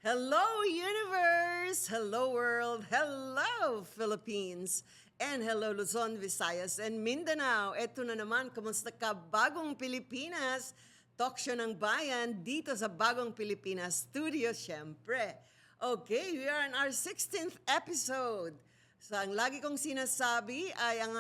Hello, universe! Hello, world! Hello, Philippines! And hello, Luzon, Visayas, and Mindanao. Eto na naman, kamusta ka, Bagong Pilipinas? Talk show ng bayan dito sa Bagong Pilipinas Studio, syempre. Okay, we are in our 16th episode. So, ang lagi kong sinasabi ay ang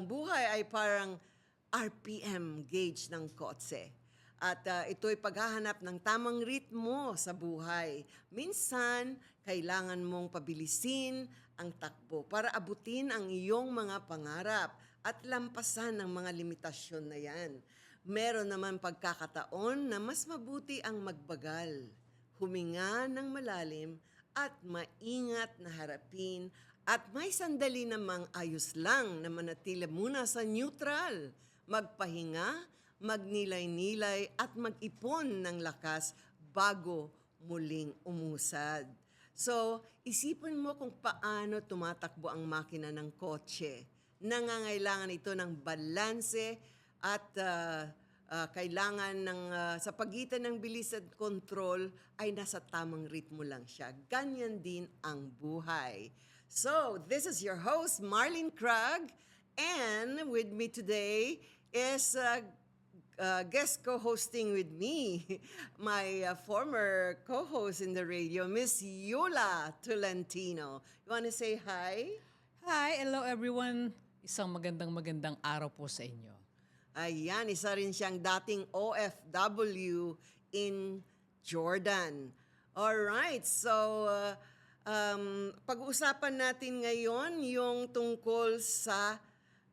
buhay ay parang RPM gauge ng kotse. At ito'y paghahanap ng tamang ritmo sa buhay. Minsan, kailangan mong pabilisin ang takbo para abutin ang iyong mga pangarap at lampasan ang mga limitasyon na yan. Meron naman pagkakataon na mas mabuti ang magbagal, huminga ng malalim at maingat na harapin at may sandali namang ayos lang na manatili muna sa neutral, magpahinga, magnilay-nilay at mag-ipon ng lakas bago muling umusad. So, isipin mo kung paano tumatakbo ang makina ng kotse. Nangangailangan ito ng balanse at kailangan sa pagitan ng bilis at control ay nasa tamang ritmo lang siya. Ganyan din ang buhay. So, this is your host, Marlene Krag, and with me today is guest co-hosting with me, my former co-host in the radio, Miss Yola Tolentino. You want to say hi? Hi, hello everyone. Isang magandang araw po sa inyo. Ayan, isa rin siyang dating OFW in Jordan. Alright, so pag-uusapan natin ngayon yung tungkol sa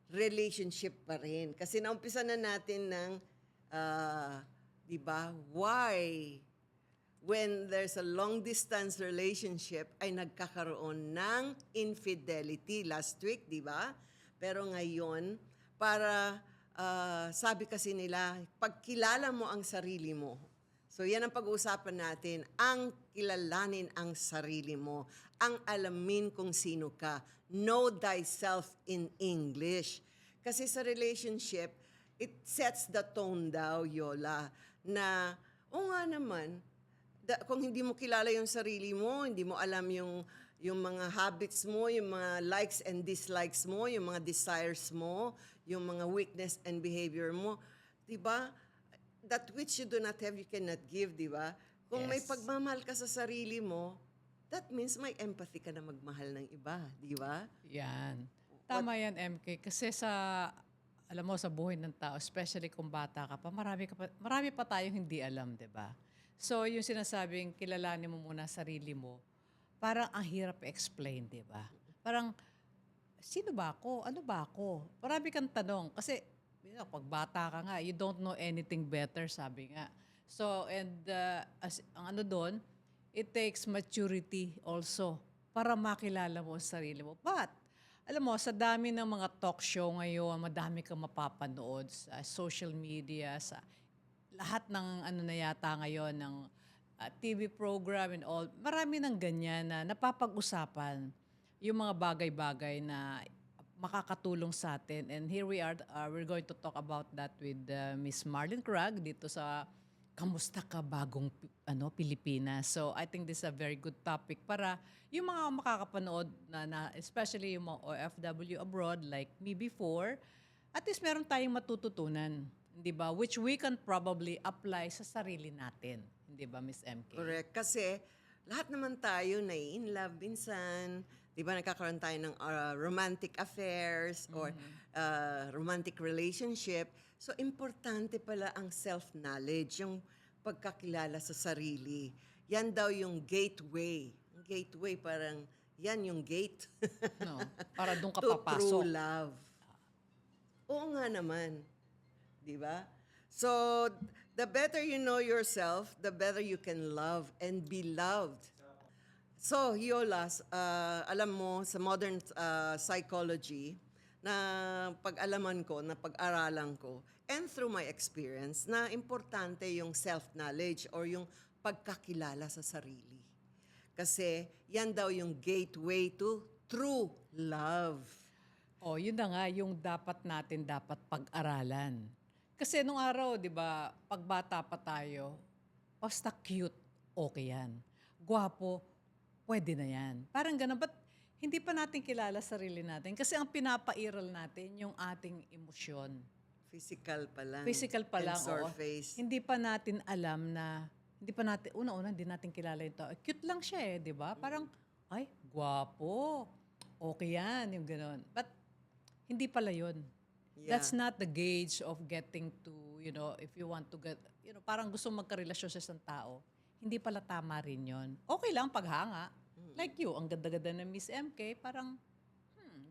relationship pa rin. Kasi naumpisa na natin ng, di ba, why when there's a long-distance relationship ay nagkakaroon ng infidelity last week, di ba? Pero ngayon, para sabi kasi nila, pagkilala mo ang sarili mo. So yan ang pag-uusapan natin, ang kilalanin ang sarili mo, ang alamin kung sino ka. Know thyself in English. Kasi sa relationship, it sets the tone daw, Yola, na, o nga naman, kung hindi mo kilala yung sarili mo, hindi mo alam yung mga habits mo, yung mga likes and dislikes mo, yung mga desires mo, yung mga weakness and behavior mo, di ba? That which you do not have, you cannot give, di ba? Kung may Yes. pagmamahal ka sa sarili mo, that means may empathy ka na magmahal ng iba, di ba? Yan. Tama yan, MK. Kasi alam mo, sa buhay ng tao, especially kung bata ka pa, marami pa tayong hindi alam, di ba? So, yung sinasabing kilalanin mo muna sarili mo, parang ang hirap i-explain, di ba? Parang, sino ba ako? Ano ba ako? Marami kang tanong. Kasi, pag bata ka nga, you don't know anything better, sabi nga. So, and ang ano doon, it takes maturity also para makilala mo ang sarili mo. But, alam mo, sa dami ng mga talk show ngayon, madami kang mapapanood sa social media, sa lahat ng ano na yata ngayon, ng TV program and all, marami ng ganyan na napapag-usapan yung mga bagay-bagay na makakatulong sa atin. And here we are, we're going to talk about that with Miss Marlene Krag dito sa Kamusta Ka Bagong Pilipinas. So I think this is a very good topic para yung mga makakapanood na especially yung mga OFW abroad like me before, at least meron tayong matututunan, di ba? Which we can probably apply sa sarili natin. Hindi ba, Miss MK? Correct. Kasi lahat naman tayo in love minsan. Di ba nagkakaroon tayo ng romantic affairs or romantic relationship. So, importante pala ang self-knowledge, yung pagkakilala sa sarili. Yan daw yung gateway. Ang gateway parang, yan yung gate. No, para doon ka to true papasok. love. Oo nga naman. Di ba? So, the better you know yourself, the better you can love and be loved. So, Yola, alam mo, sa modern psychology, na pag-alaman ko, na pag-aralan ko, and through my experience, na importante yung self-knowledge or yung pagkakilala sa sarili. Kasi yan daw yung gateway to true love. Oh, yun na nga yung dapat pag-aralan. Kasi nung araw, 'di ba, pagbata pa tayo, basta cute, okay yan. gwapo, pwede na yan. Parang ganun. But hindi pa natin kilala sarili natin. Kasi ang pinapairal natin yung ating emosyon. Physical pa lang. Physical pa lang, And oo. surface. Hindi pa natin alam na, hindi pa natin, una-una, hindi natin kilala yung tao. Cute lang siya di ba? Parang, ay, gwapo. Okay yan, yung gano'n. But, hindi pala yun. Yeah. That's not the gauge of getting to, if you want to get, parang gusto magkarelasyon sa isang tao. Hindi pala tama rin yun. Okay lang paghanga. Like you, ang ganda-ganda ng Miss MK, parang,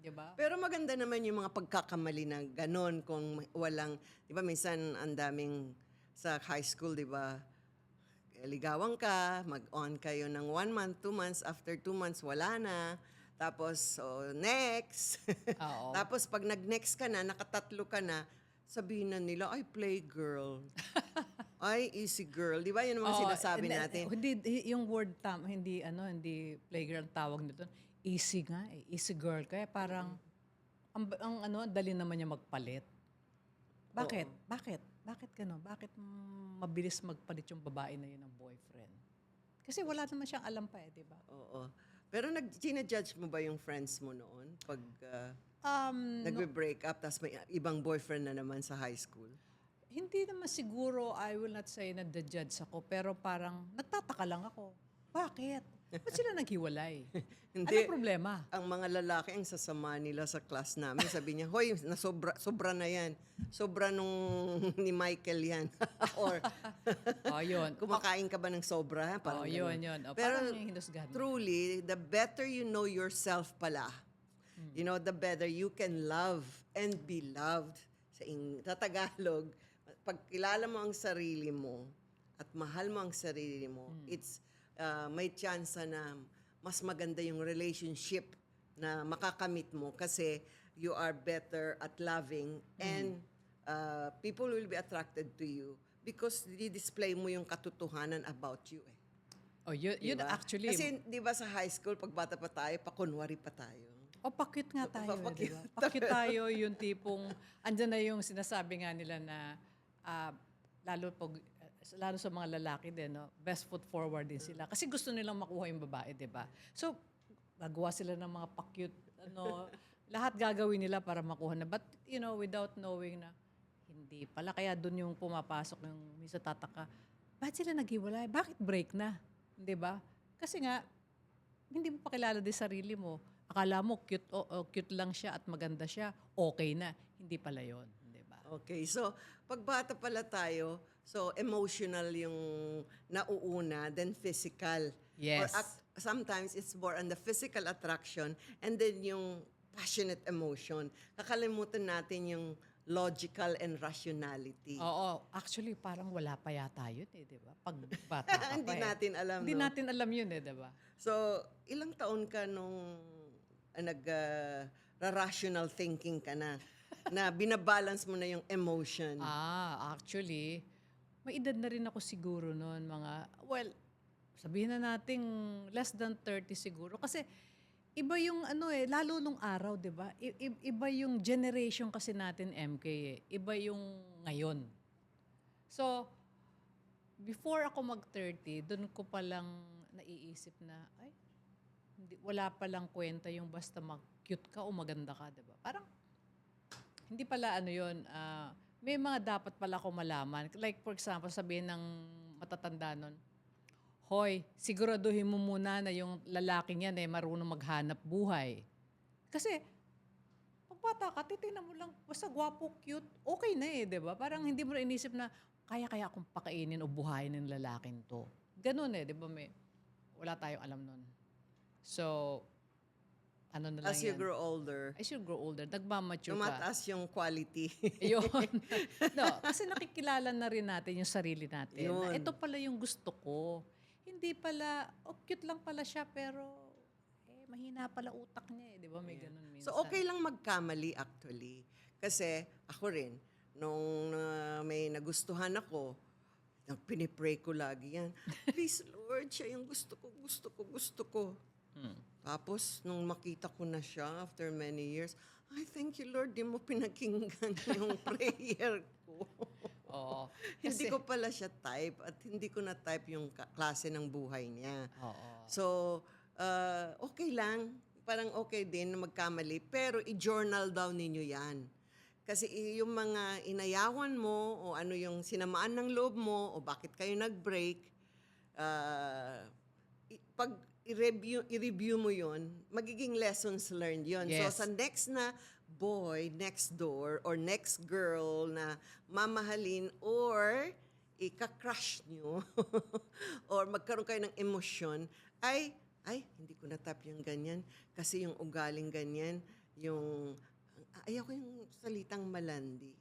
di ba? Pero maganda naman yung mga pagkakamali na ganon kung walang, di ba minsan ang daming sa high school, di ba? Ligawan ka, mag-on kayo ng 1 month, 2 months, after 2 months, wala na. Tapos, next. Oo. Tapos, pag nag-next ka na, nakatatlo ka na, sabihin na nila, ay, playgirl. Ay, easy girl. Di ba yun naman Oo, sinasabi natin? Hindi, yung word hindi playgirl tawag nito. Easy nga, easy girl. Kaya parang, ang dali naman niya magpalit. Bakit? Bakit gano'n? Bakit mabilis magpalit yung babae na yun ng boyfriend? Kasi wala naman siyang alam pa di ba? Oo. Pero ginajudge mo ba yung friends mo noon? Pag nagbe-break up, tapos may ibang boyfriend na naman sa high school? Hindi naman siguro, I will not say na the-judge ako, pero parang nagtataka lang ako. Bakit? Ba't sila naghiwalay? Anong problema? Ang mga lalaki, ang sasama nila sa class namin, sabi niya, hoy, sobra na yan. Sobra nung ni Michael yan. Or, Yun. kumakain ka ba ng sobra? Parang Yun. ganun. Pero, Pero parang yung hinusgahan mo. truly, the better you know yourself pala, the better you can love and be loved. Sa Tagalog, pag kilala mo ang sarili mo at mahal mo ang sarili mo, it's may chance na mas maganda yung relationship na makakamit mo kasi you are better at loving and people will be attracted to you because di-display mo yung katotohanan about you eh. Yun Diba? actually. Kasi di ba sa high school, pag bata pa tayo, pakunwari pa tayo. Pa-cute nga tayo, Pa-cute. di ba? Pa-cute tayo, yung tipong, andyan na yung sinasabi nga nila na, lalo sa mga lalaki din, no? Best foot forward din sila. Kasi gusto nilang makuha yung babae, di ba? So, gagawa sila ng mga pa-cute, lahat gagawin nila para makuha na. But, without knowing na, hindi pala. Kaya doon yung pumapasok yung minsan tataka, bakit sila naghiwalay? Bakit break na? Di ba? Kasi nga, hindi mo pakilala din sarili mo. Akala mo cute lang siya at maganda siya, okay na. Hindi pala yun, di ba? Okay, so pag bata pala tayo, so emotional yung nauuna, then physical. Yes. Or sometimes it's more on the physical attraction and then yung passionate emotion. Kakalimutan natin yung logical and rationality. Oo, actually parang wala pa yata yun di ba? Pag bata ka pa Hindi natin alam, Hindi no? natin alam yun di ba? So, ilang taon ka nung rational thinking ka na binabalance mo na yung emotion? Actually, may edad na rin ako siguro noon, sabihin na nating less than 30 siguro. Kasi iba yung lalo nung araw, di ba? Iba yung generation kasi natin, MK Iba yung ngayon. So, before ako mag-30, doon ko palang naiisip na, wala palang kwenta yung basta mag-cute ka o maganda ka, di ba? Parang, hindi pala yun, may mga dapat pala ako malaman. Like, for example, sabihin ng matatanda nun, hoy, siguraduhin mo muna na yung lalaking yan marunong maghanap buhay. Kasi, pag bata ka, titignan mo lang, basta gwapo, cute, okay na di ba? Parang hindi mo na inisip na, kaya akong pakainin o buhayin ng lalaking to. Ganun di ba? Wala tayong alam nun. So, na lang As you yan. grow older, As you grow older, nagmamature ka. tumataas yung quality. Yun. No, kasi nakikilala na rin natin yung sarili natin. Yun. Na ito pala yung gusto ko. Hindi pala, cute lang pala siya, pero mahina pala utak niya di ba? May ganun minsan. So, okay lang magkamali actually. Kasi ako rin, nung may nagustuhan ako, pinipray ko lagi yan. Please, Lord, siya yung gusto ko. Tapos, nung makita ko na siya after many years, I thank you, Lord, di mo pinakinggan yung prayer ko. Oo. Hindi Kasi, ko pala siya type at hindi ko na type yung klase ng buhay niya. oo. So, okay lang. Parang okay din na magkamali. Pero i-journal daw ninyo yan. Kasi yung mga inayawan mo o ano yung sinamaan ng loob mo o bakit kayo nag-break, pag i-review mo yon, magiging lessons learned yon. So Yes. sa next na boy next door or next girl na mamahalin or ika-crush nyo or magkaroon kayo ng emosyon, ay, hindi ko na-tap yung ganyan kasi yung ugaling ganyan, yung, ayaw ko yung salitang malandi.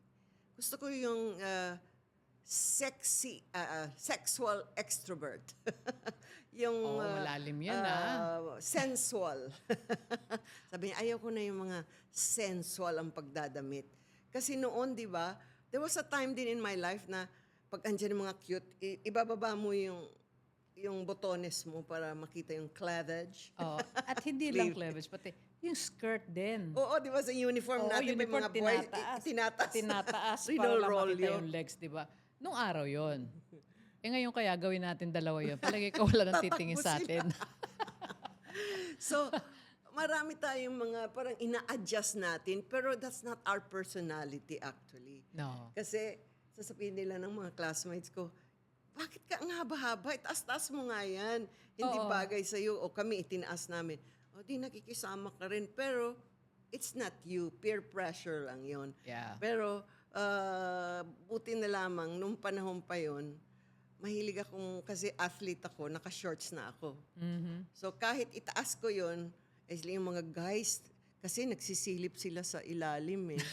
Gusto ko yung sexual extrovert. Yung Oo, malalim yan, sensual. Sabi niya, ayaw ko na yung mga sensual ang pagdadamit. Kasi noon, di ba, there was a time din in my life na pag andyan yung mga cute, ibababa mo yung botones mo para makita yung cleavage. Oo. At hindi lang cleavage, pati yung skirt din. Oo, di ba sa uniform Oo, natin, may uniform, mga boys, tinataas. tinataas. Tinataas para lang Rinorolyo. makita yung legs, di ba? Nung araw yon. Ngayon kaya gawin natin dalawa yun. Palagi ka wala nang titingin Tatakbo sa sila. atin. So, marami tayong mga parang ina-adjust natin, pero that's not our personality actually. No. Kasi sasabihin nila ng mga classmates ko, bakit ka ang haba-haba? Itaas-taas mo nga yan. Hindi Oo. bagay sa'yo. O kami, itinaas namin. O di nakikisama ka rin. Pero it's not you. Peer pressure lang yon. Yeah. Pero buti na lamang, nung panahon pa yon, mahilig akong, kasi athlete ako, naka-shorts na ako. Mhm. So kahit itaas ko yon, yung mga guys, kasi nagsisilip sila sa ilalim eh.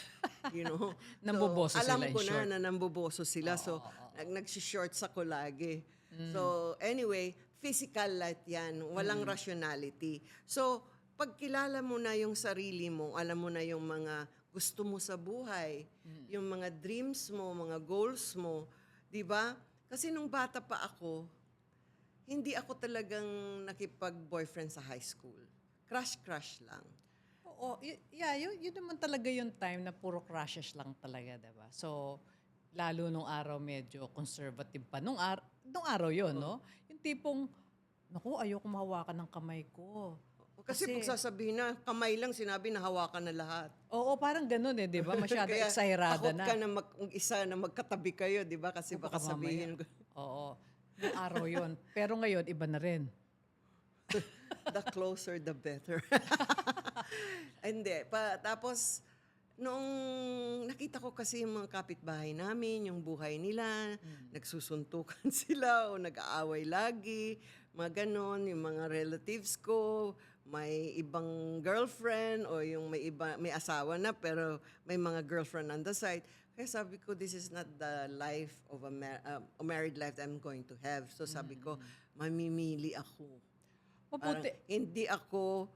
You know? Namboboso So, alam sila in ko short. na namboboso sila. So, nagsi-shorts ako lagi. So, anyway, physical light yan. Walang rationality. So, pag kilala mo na yung sarili mo, alam mo na yung mga gusto mo sa buhay, yung mga dreams mo, mga goals mo, di ba? Kasi nung bata pa ako, hindi ako talagang nakipag-boyfriend sa high school. Crush lang. Oo, yun naman talaga yung time na puro crushes lang talaga, diba? So, lalo nung araw medyo conservative pa. Nung araw yun, no? Yung tipong, naku, ayoko mahawakan ng kamay ko. Kasi pag sasabihin na, kamay lang, sinabi na hawakan na lahat. Oo, parang ganun eh, di ba? Masyado Kaya exagerada takot na. ka na isa na magkatabi kayo, di ba? Kasi baka Baka mamaya. sabihin, Oo, nung araw yun. Pero ngayon, iba na rin. the closer the better. Hindi. Tapos, noong nakita ko kasi yung mga kapitbahay namin, yung buhay nila, nagsusuntukan sila o nag-aaway lagi, mga ganon, yung mga relatives ko, may ibang girlfriend o yung may asawa na pero may mga girlfriend on the side. Kaya sabi ko, this is not the life of a married life that I'm going to have. So sabi ko, mamimili ako. Parang Mabuti. hindi ako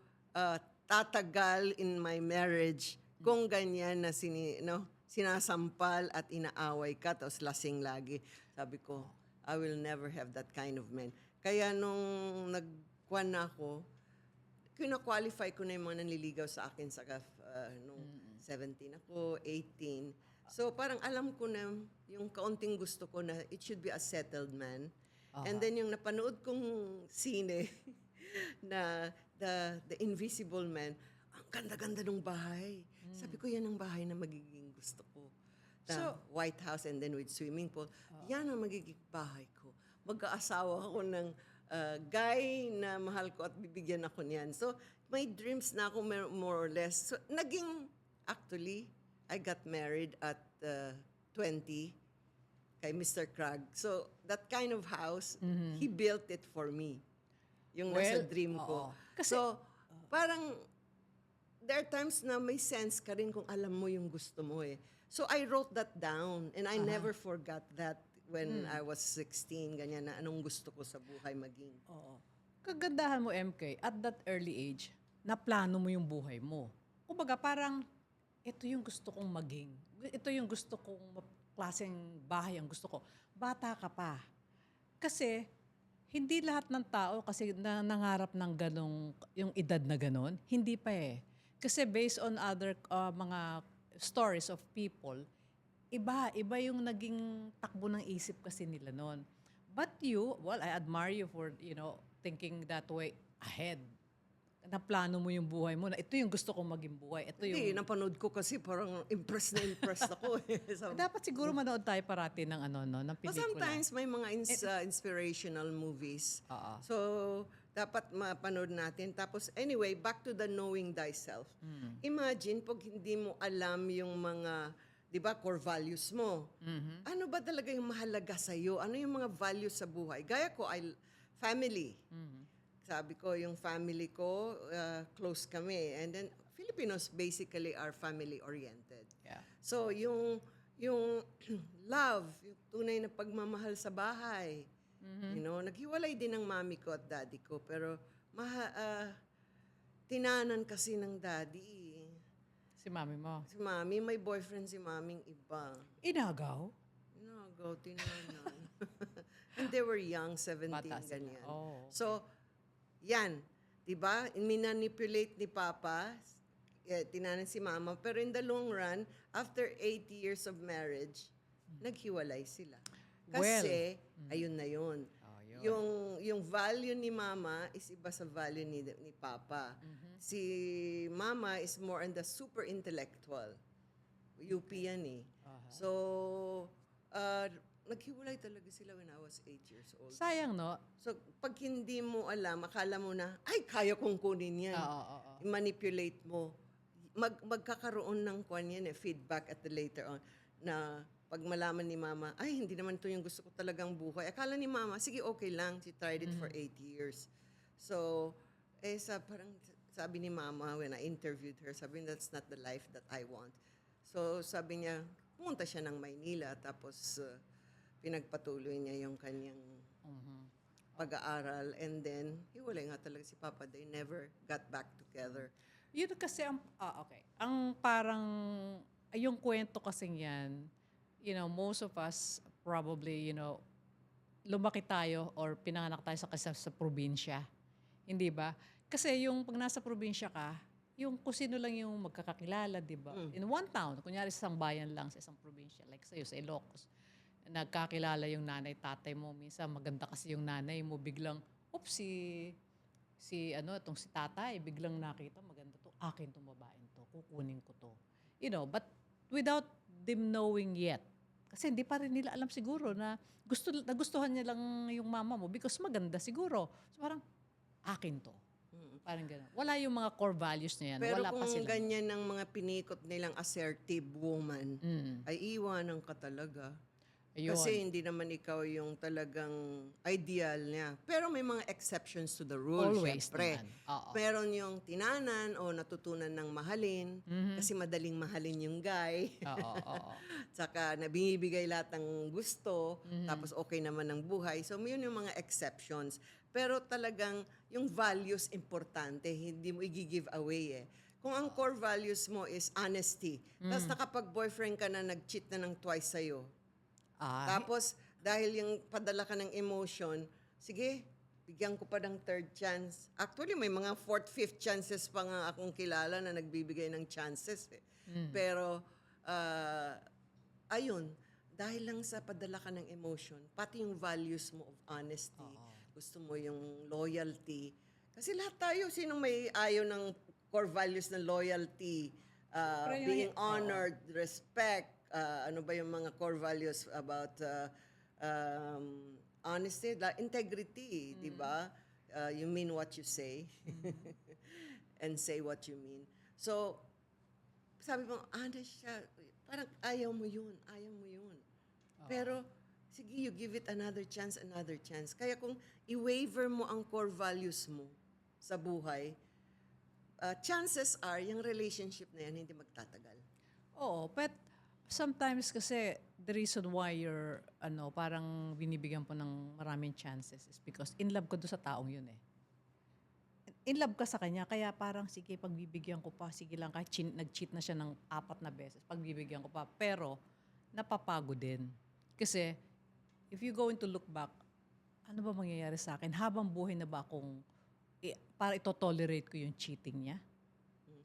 tatagal in my marriage kung ganyan na sinasampal at inaaway ka tapos lasing lagi. Sabi ko, I will never have that kind of man. Kaya nung nagkuhan na ako, kina-qualify ko na yung mga nanliligaw sa akin sa nung 17 ako, 18. So parang alam ko na yung kaunting gusto ko na it should be a settled man. And then yung napanood kong sine na the Invisible Man, ang ganda-ganda ng bahay. Sabi ko, yan ang bahay na magiging gusto ko. The White House and then with swimming pool. Yan ang magiging bahay ko. Mag-aasawa ako ng guy na mahal ko at bibigyan ako niyan. So, may dreams na ako more or less. So, actually, I got married at 20 kay Mr. Krag. So, that kind of house, he built it for me. Yung nasa dream ko. So, parang, there are times na may sense ka rin kung alam mo yung gusto mo eh. So, I wrote that down and I never forgot that when I was 16, ganyan na anong gusto ko sa buhay maging. Oo. Kagandahan mo, MK, at that early age, naplano mo yung buhay mo. Kumbaga, parang, ito yung gusto kong maging. Ito yung gusto kong klaseng bahay ang gusto ko. Bata ka pa. Kasi, hindi lahat ng tao kasi nangarap ng ganong, yung edad na ganon, hindi pa eh. Kasi based on other mga stories of people, iba yung naging takbo ng isip kasi nila noon. But I admire you for, thinking that way ahead. Na plano mo yung buhay mo, na ito yung gusto kong maging buhay. Ito Hindi, yung... napanood ko kasi parang impressed ako. Dapat siguro manood tayo parati ng ng But pelikula. sometimes may mga inspirational movies. Oo. So, dapat mapanood natin. Tapos, anyway, back to the knowing thyself. Imagine, pag hindi mo alam yung mga, di ba, core values mo. Ano ba talaga yung mahalaga sa'yo? Ano yung mga values sa buhay? Gaya ko, family. Sabi ko, yung family ko, close kami. And then, Filipinos basically are family-oriented. Yeah. So, yung love, yung tunay na pagmamahal sa bahay. Naghiwalay din ng mami ko at daddy ko. Pero, tinanan kasi ng daddy. Si mami mo. Si mami, may boyfriend si maming iba. Inagaw? Nagaw, tinanan. And they were young, 17, Bata sila. ganyan. Oh. So, yan. Diba? Minanipulate ni Papa, tinanan si Mama. Pero in the long run, after 8 years of marriage, naghiwalay sila. Kasi, ayun na yun. Oh, yun. Yung value ni Mama is iba sa value ni Papa. Si Mama is more on the super intellectual. UP yan eh. So, naghiwalay talaga sila when I was 8 years old. Sayang, no? So, pag hindi mo alam, akala mo na, ay, kaya kong kunin yan. Oo. I-manipulate mo. Magkakaroon ng feedback at the later on, na pag malaman ni Mama, ay, hindi naman ito yung gusto ko talagang buhay. Akala ni Mama, sige, okay lang. She tried it for 8 years. So, parang sabi ni Mama, when I interviewed her, sabi niya, that's not the life that I want. So, sabi niya, pumunta siya ng Maynila, tapos, pinagpatuloy niya yung kanyang pag-aaral. And then, hiwalay nga talaga si Papa. They never got back together. Yun kasi okay. Ang parang, yung kwento kasing yan, most of us probably, lumaki tayo or pinanganak tayo sa probinsya. Hindi ba? Kasi yung pag nasa probinsya ka, yung kung sino lang yung magkakakilala, di ba? In one town, kunyari sa isang bayan lang, sa isang probinsya, like sa'yo, sa Ilocos, nagkakilala yung nanay, tatay mo. Minsan maganda kasi yung nanay mo, biglang, itong si tatay, biglang nakita, maganda to, akin tong babaeng to, kukunin ko to. But without them knowing yet, kasi hindi pa rin nila alam siguro na nagustuhan niya lang yung mama mo because maganda siguro. So parang, akin to. Parang gano'n. Wala yung mga core values na yan. Pero wala pa kung sila. ganyan ng mga pinikot nilang assertive woman, ay iwanan ka talaga. Ayun. Kasi hindi naman ikaw yung talagang ideal niya. Pero may mga exceptions to the rule, Always syempre. naman. Oo. Meron yung tinanan o natutunan ng mahalin, kasi madaling mahalin yung guy. Oo. Tsaka nabibigay lahat ng gusto, tapos okay naman ang buhay. So, yun yung mga exceptions. Pero talagang yung values importante, hindi mo i-give away eh. Kung ang core values mo is honesty, tapos nakapag-boyfriend ka na, nag-cheat na ng twice sa'yo, tapos, dahil yung padala ka ng emotion, sige, bigyan ko pa ng third chance. Actually, may mga fourth, fifth chances pa nga akong kilala na nagbibigay ng chances. Eh. Pero, ayun, dahil lang sa padala ka ng emotion, pati yung values mo of honesty, gusto mo yung loyalty. Kasi lahat tayo, sinong may ayaw ng core values ng loyalty, being honored, respect, ano ba yung mga core values about honesty, integrity, di ba? You mean what you say and say what you mean. So, sabi mo, honest siya, parang ayaw mo yun. Pero, sige, you give it another chance. Kaya kung i-waiver mo ang core values mo sa buhay, chances are, yung relationship na yan hindi magtatagal. Oo, but sometimes kasi the reason why you're parang binibigyan po ng maraming chances is because in love ka doon sa taong yun eh. In love ka sa kanya, kaya parang sige, pagbibigyan ko pa, sige lang, kahit nag-cheat na siya ng 4 na beses, pagbibigyan ko pa. Pero, napapagod din. Kasi, if you going to look back, ano ba mangyayari sa akin? Habang buhay na ba akong, para ito-tolerate ko yung cheating niya?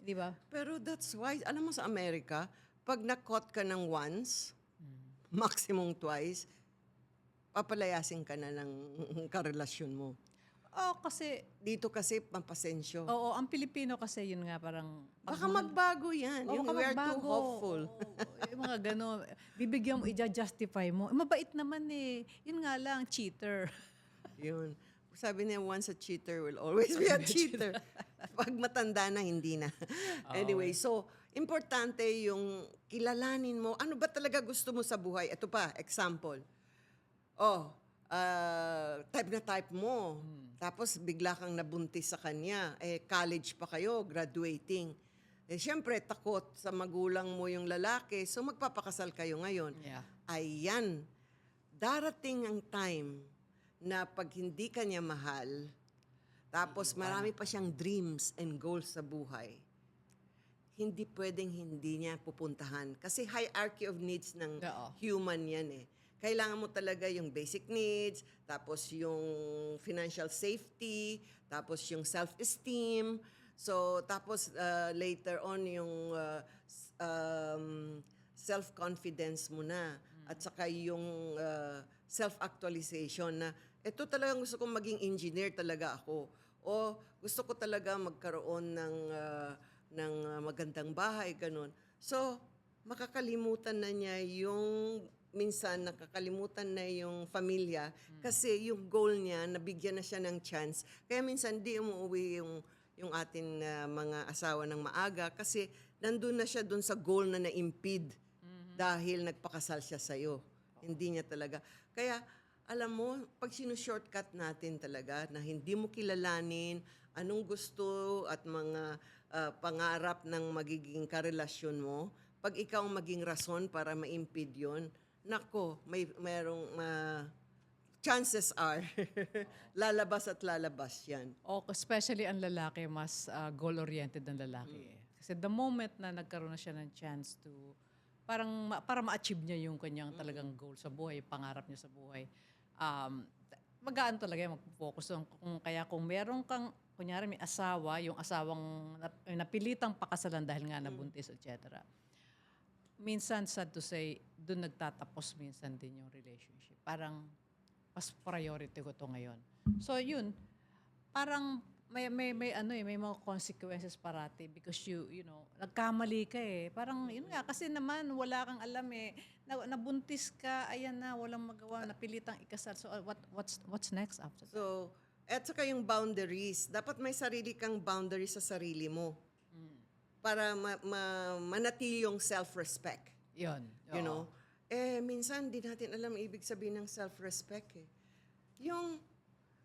Di ba? Pero that's why, alam mo sa Amerika, pag na-caught ka ng once, maximum twice, papalayasin ka na ng karelasyon mo. Kasi, Dito kasi, pampasensyo. oo, ang Pilipino kasi yun nga parang... Baka magbago yan. Oo, Yung baka we are too magbago. hopeful. Oo, yung mga gano'n. Bibigyan mo, i-justify mo. Mabait naman eh. Yun nga lang, cheater. Yun. Sabi niya, once a cheater will always be a cheater. Pag matanda na, hindi na. Anyway, so, importante yung kilalanin mo, ano ba talaga gusto mo sa buhay? Ito pa, example. Type na type mo. Tapos bigla kang nabuntis sa kanya. College pa kayo, graduating. Siyempre, takot sa magulang mo yung lalaki. So, magpapakasal kayo ngayon. Yeah. Ayan. Darating ang time na pag hindi ka niya mahal, tapos marami pa siyang dreams and goals sa buhay, hindi pwedeng hindi niya pupuntahan. Kasi hierarchy of needs ng Oo. human yan eh. Kailangan mo talaga yung basic needs, tapos yung financial safety, tapos yung self-esteem, so tapos later on yung self-confidence mo na, at saka yung self-actualization na ito talagang gusto kong maging engineer talaga ako, o gusto ko talaga magkaroon ng magandang bahay, ganun. So, makakalimutan na niya yung, minsan nakakalimutan na yung pamilya kasi yung goal niya, nabigyan na siya ng chance. Kaya minsan di umuwi yung ating mga asawa ng maaga kasi nandun na siya dun sa goal na na-impede dahil nagpakasal siya sa'yo. Hindi niya talaga. Kaya, alam mo, pag sinushortcut natin talaga na hindi mo kilalanin anong gusto at mga pangarap ng magiging karelasyon mo, pag ikaw ang maging rason para ma-impede yun, nako, mayroong chances are lalabas at lalabas yan. O especially ang lalaki, mas goal-oriented ang lalaki. Kasi the moment na nagkaroon na siya ng chance to, para ma-achieve niya yung kanyang talagang goal sa buhay, pangarap niya sa buhay, magaan talaga yung mag-focus. Kaya kung meron kang, kunyari may asawa, yung asawang napilitang pakasalan dahil nga nabuntis, etc. Minsan, sad to say, doon nagtatapos minsan din yung relationship. Parang, mas priority ko to ngayon. So, yun, parang may mga consequences parati because you know, nagkamali ka eh. Parang, yun nga, kasi naman, wala kang alam eh. Nabuntis ka, ayan na, walang magawa, napilitang ikasal. So, what's next after that? So, at saka yung boundaries. Dapat may sarili kang boundaries sa sarili mo. Para manatili yung self-respect. Yun. You know? Minsan, di natin alam ibig sabihin ng self-respect eh.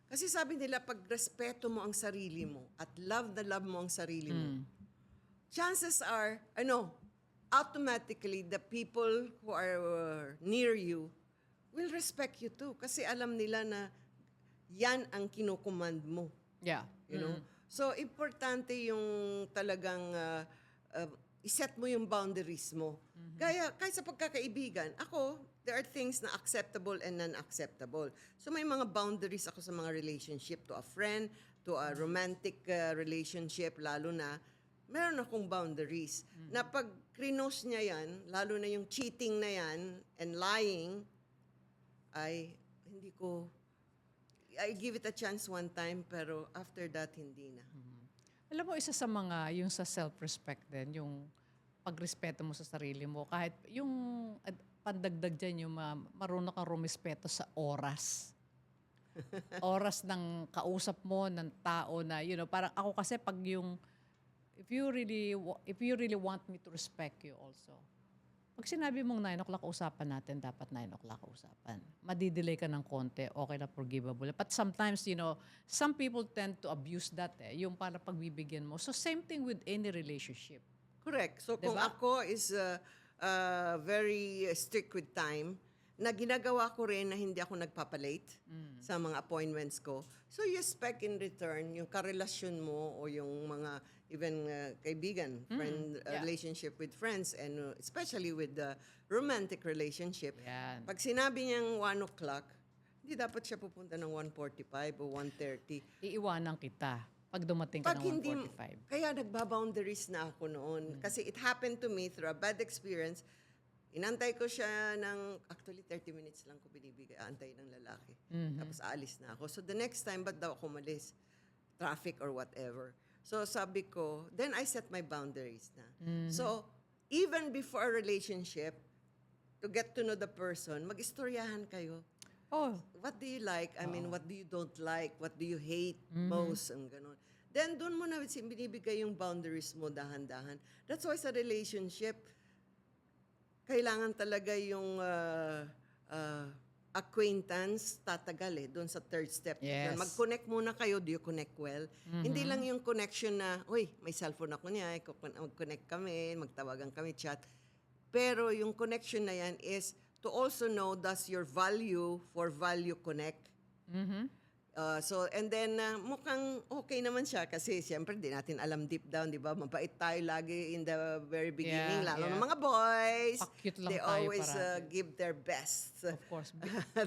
Kasi sabi nila, pag respeto mo ang sarili mo at love na love mo ang sarili mo, chances are, automatically, the people who are near you will respect you too. Kasi alam nila na yan ang kinukommand mo. Yeah. You know? So, importante yung talagang iset mo yung boundaries mo. Kaya, kahit sa pagkakaibigan, there are things na acceptable and non-acceptable. So, may mga boundaries ako sa mga relationship, to a friend, to a romantic relationship, lalo na, meron akong boundaries. Na pag krinos niya yan, lalo na yung cheating na yan, and lying, I give it a chance one time, pero after that, hindi na. Alam mo, isa sa mga, yung sa self-respect din, yung pagrespeto mo sa sarili mo, kahit yung pandagdag dyan, yung marunong kang rumispeto sa oras. Oras ng kausap mo, ng tao na, parang ako kasi pag yung, if you really want me to respect you also, pag sinabi mong 9 o'clock usapan natin, dapat 9 o'clock usapan. Madidelay ka ng konti, okay na, forgivable. But sometimes, some people tend to abuse that yung para pagbibigyan mo. So same thing with any relationship. Correct. So kung Diba? ako is very strict with time, na ginagawa ko rin na hindi ako nagpapalate sa mga appointments ko. So you expect in return yung karelasyon mo o yung mga even kaibigan, friend, relationship with friends, and especially with the romantic relationship. Yan. Pag sinabi niyang 1 o'clock, hindi dapat siya pupunta ng 1:45 o 1:30. Iiwanan kita pag dumating ka Pag ng hindi, 1:45. kaya nagbaboundaries na ako noon. Kasi it happened to me through a bad experience. Inantay ko siya actually 30 minutes lang ko binibigay, aantay ng lalaki. Tapos aalis na ako. So the next time, ba't daw ako umalis? Traffic or whatever. So sabi ko, then I set my boundaries na. So even before a relationship, to get to know the person, mag-istoryahan kayo. Oh, What do you like? I mean, what do you don't like? What do you hate most? Ang ganun. Then, doon mo na binibigay yung boundaries mo dahan-dahan. That's why sa relationship, kailangan talaga yung acquaintance tatagal doon sa third step. Yes. Mag-connect muna kayo. Do you connect well? Hindi lang yung connection na, uy, may cellphone ako niya, mag-connect kami, magtawagan kami, chat. Pero yung connection na yan is to also know does your value for value connect. And then mukhang okay naman siya kasi siyempre di natin alam deep down, di ba? Mabait tayo lagi in the very beginning, Yeah, lalo yeah. ng mga boys. Pa-cute lang They tayo always parati. give their best. of course.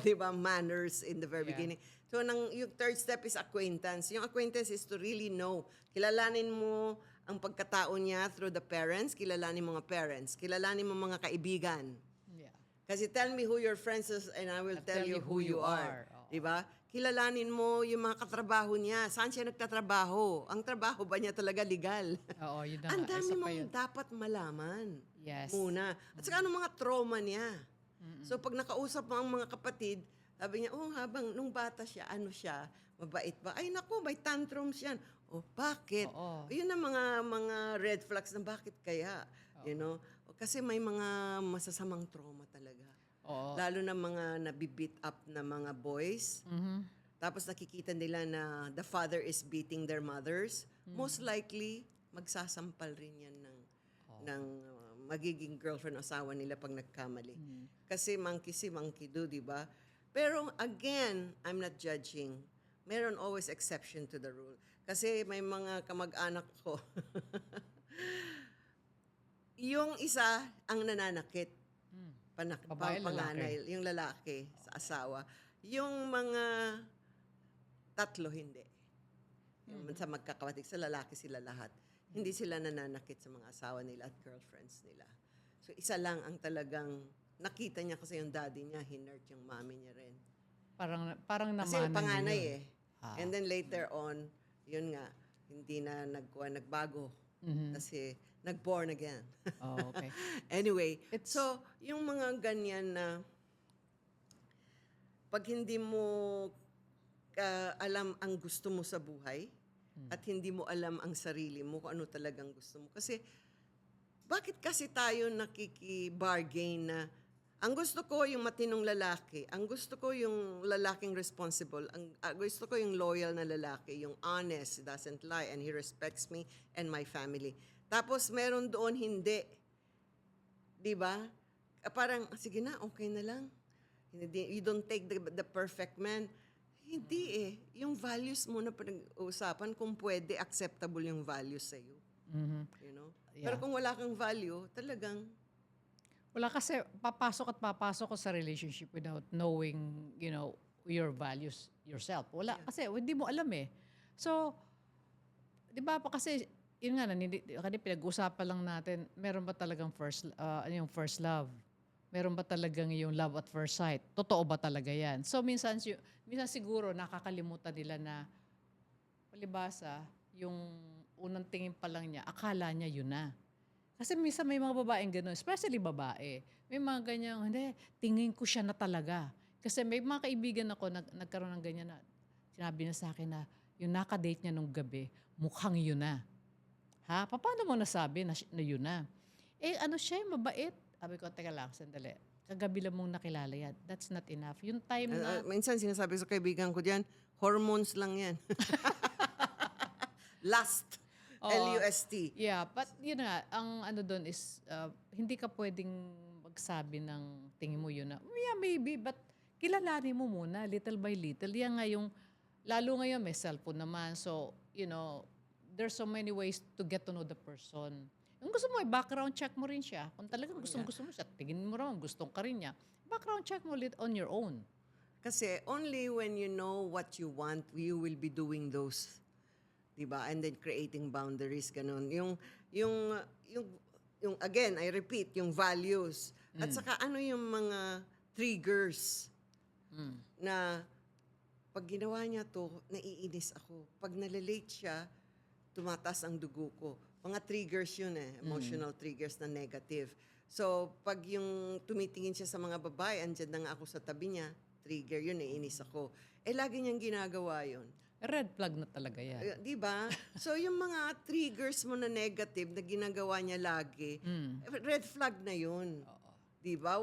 Di ba? Manners in the very Yeah. beginning. So, yung third step is acquaintance. Yung acquaintance is to really know. Kilalanin mo ang pagkatao niya through the parents, kilalanin mo mga parents, kilalanin mo mga kaibigan. Yeah. Kasi tell me who your friends is and I will tell you who you are. Oo. Di ba? Kilalanin mo yung mga katrabaho niya. Saan siya nagtatrabaho? Ang trabaho ba niya talaga legal? Oo, yun na Ang nga. dami Isa pa mong yun. dapat malaman Yes. muna. At saka anong mga trauma niya. So pag nakausap mo ang mga kapatid, sabi niya, habang nung bata siya, ano siya, mabait ba? Ay naku, may tantrums yan. Bakit? Oo. Yun ang mga red flags na bakit kaya? You know? Kasi may mga masasamang trauma talaga. Oo. Lalo na mga nabibeat up na mga boys. Tapos nakikita nila na the father is beating their mothers. Most likely, magsasampal rin yan ng magiging girlfriend o asawa nila pag nagkamali. Kasi monkey see, monkey do, di ba? Pero again, I'm not judging. Meron always exception to the rule. Kasi may mga kamag-anak ko. Yung isa ang nananakit. Babae, Panganay, yung lalaki sa asawa. Yung mga tatlo, hindi. Yung sa magkakapatid, sa lalaki sila lahat. Hindi sila nananakit sa mga asawa nila at girlfriends nila. So, isa lang ang talagang nakita niya kasi yung daddy niya, hinurt yung mommy niya rin. Parang Kasi namanan yung panganay yun. And then later on, yun nga, hindi na nagbago. Kasi nag-born again. Oh, okay. Anyway, It's- so yung mga ganyan na pag hindi mo alam ang gusto mo sa buhay at hindi mo alam ang sarili mo kung ano talagang gusto mo. Kasi bakit kasi tayo nakiki-bargain na ang gusto ko yung matinong lalaki, ang gusto ko yung lalaking responsible, ang gusto ko yung loyal na lalaki, yung honest, doesn't lie, and he respects me and my family. Tapos meron doon hindi. 'Di ba? Parang sige na, okay na lang. You don't take the perfect man. Hindi Yung values mo na pinag-uusapan kung pwede acceptable yung values sa iyo. You know? Yeah. Pero kung wala kang value, talagang Wala kasi papasok ko sa relationship without knowing, your values yourself. Wala kasi hindi mo alam eh. So, 'di ba pa kasi yun nga kanina pinag-usapan lang natin, meron ba talagang yung first love? Meron ba talagang yung love at first sight? Totoo ba talaga 'yan? So minsan siguro nakakalimutan nila na palibasa yung unang tingin pa lang niya, akala niya yun na. Kasi minsan may mga babaeng gano'n, especially babae. May mga ganyan, hindi, tingin ko siya na talaga. Kasi may mga kaibigan ako, nagkaroon ng ganyan na, sinabi na sa akin na, yung nakadate niya nung gabi, mukhang yun na. Ha? Paano mo nasabi na yun na? Siya, mabait. Sabi ko, teka lang, sandali. Kagabi lang mong nakilala yan. That's not enough. Yung time na, minsan sinasabi sa kaibigan ko diyan, hormones lang 'yan. Lust. L-U-S-T. yeah, but yun nga, ang ano doon is, hindi ka pwedeng magsabi ng tingin mo yun na, yeah, maybe, but kilalanin mo muna, little by little. Yan nga yung, lalo ngayon may cellphone naman, so, there's so many ways to get to know the person. Kung gusto mo, background check mo rin siya. Kung talagang gusto mo siya, tingin mo rin, gustong ka rin niya, background check mo on your own. Kasi only when you know what you want, you will be doing those. Diba? And then creating boundaries, ganun. Yung again, I repeat, yung values. At saka ano yung mga triggers na pag ginawa niya to, naiinis ako. Pag nalilate siya, tumataas ang dugo ko. Mga triggers yun emotional triggers na negative. So, pag yung tumitingin siya sa mga babae, andyan na nga ako sa tabi niya, trigger yun, naiinis ako. Lagi niyang ginagawa yun. Red flag na talaga yan. Di ba? So, yung mga triggers mo na negative na ginagawa niya lagi, red flag na yun. Di ba?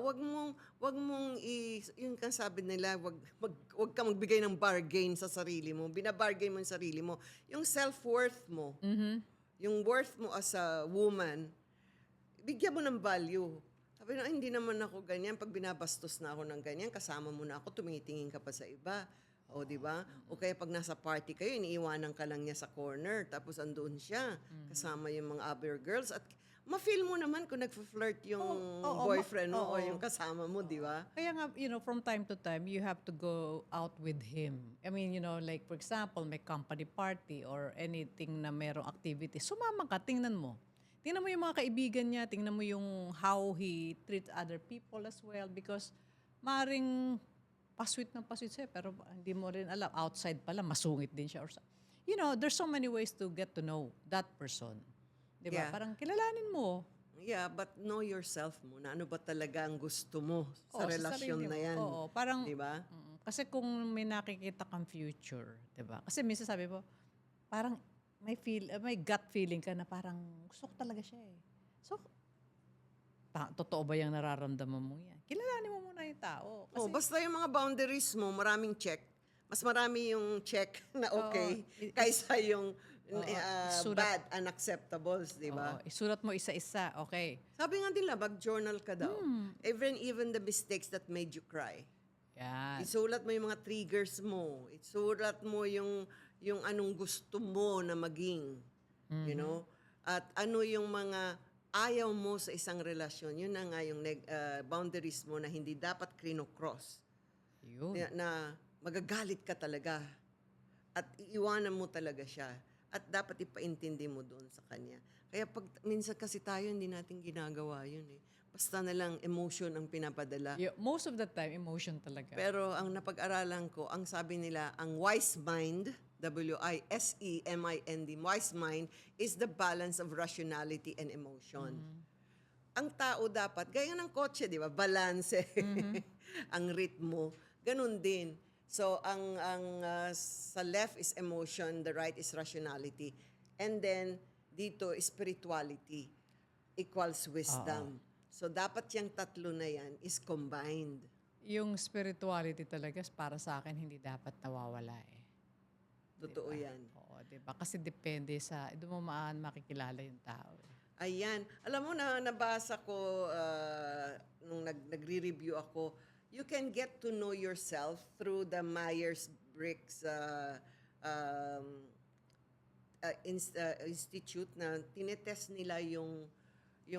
Yung kang sabi nila, wag ka magbigay ng bargain sa sarili mo. Binabargain mo yung sarili mo. Yung self-worth mo, yung worth mo as a woman, bigyan mo ng value. Sabi na, hindi naman ako ganyan. Pag binabastos na ako ng ganyan, kasama mo na ako, tumitingin ka pa sa iba. O, di ba? O kaya pag nasa party kayo, iniiwanan ka lang niya sa corner, tapos andoon siya, kasama yung mga other girls. At ma-feel mo naman kung nag-flirt yung boyfriend mo o yung kasama mo, di ba? Kaya nga, from time to time, you have to go out with him. I mean, like for example, may company party or anything na merong activity. Sumama ka, tingnan mo. Tingnan mo yung mga kaibigan niya, tingnan mo yung how he treats other people as well because maring pasweet ng pasweet siya pero hindi mo rin alam. Outside pala, masungit din siya. Or there's so many ways to get to know that person. Diba? Yeah. Parang kilalanin mo. Yeah, but know yourself muna. Ano ba talaga ang gusto mo sa Sa relasyon sarili na mo. yan? Oo, parang, Di ba? kasi kung may nakikita kang future, diba? Kasi minsan sabi mo, parang may gut feeling ka na parang gusto ko talaga siya eh. So, totoo ba yung nararamdaman mo yan? Kilalanin mo muna yung tao. Kasi, Basta yung mga boundaries mo, maraming check. Mas marami yung check na okay kaysa yung Sulat. bad, unacceptables, di ba? isulat mo isa-isa, okay. Sabi nga nila, mag-journal ka daw. Even the mistakes that made you cry. Yan. Isulat mo yung mga triggers mo. Isulat mo yung anong gusto mo na maging. You know? At ano yung mga ayaw mo sa isang relasyon. Yun na nga yung boundaries mo na hindi dapat cross. Yun. Na magagalit ka talaga. At iiwanan mo talaga siya. At dapat ipaintindi mo doon sa kanya. Kaya pag minsan kasi tayo, hindi natin ginagawa yun eh. Basta na lang emotion ang pinapadala. Most of the time, emotion talaga. Pero ang napag-aralan ko, ang sabi nila, ang wise mind, W-I-S-E-M-I-N-D, wise mind is the balance of rationality and emotion. Ang tao dapat, gaya ng kotse, di ba? Balance. Ang ritmo. Ganun din. So, sa left is emotion, the right is rationality. And then, dito, spirituality equals wisdom. So, dapat yung tatlo na yan is combined. Yung spirituality talaga, para sa akin, hindi dapat nawawala eh. Totoo yan. Oo, diba? Kasi depende doon mo makikilala yung tao. Ayan. Alam mo na, nabasa ko, nung nagre-review ako, you can get to know yourself through the Myers-Briggs Institute na tinetest nila yung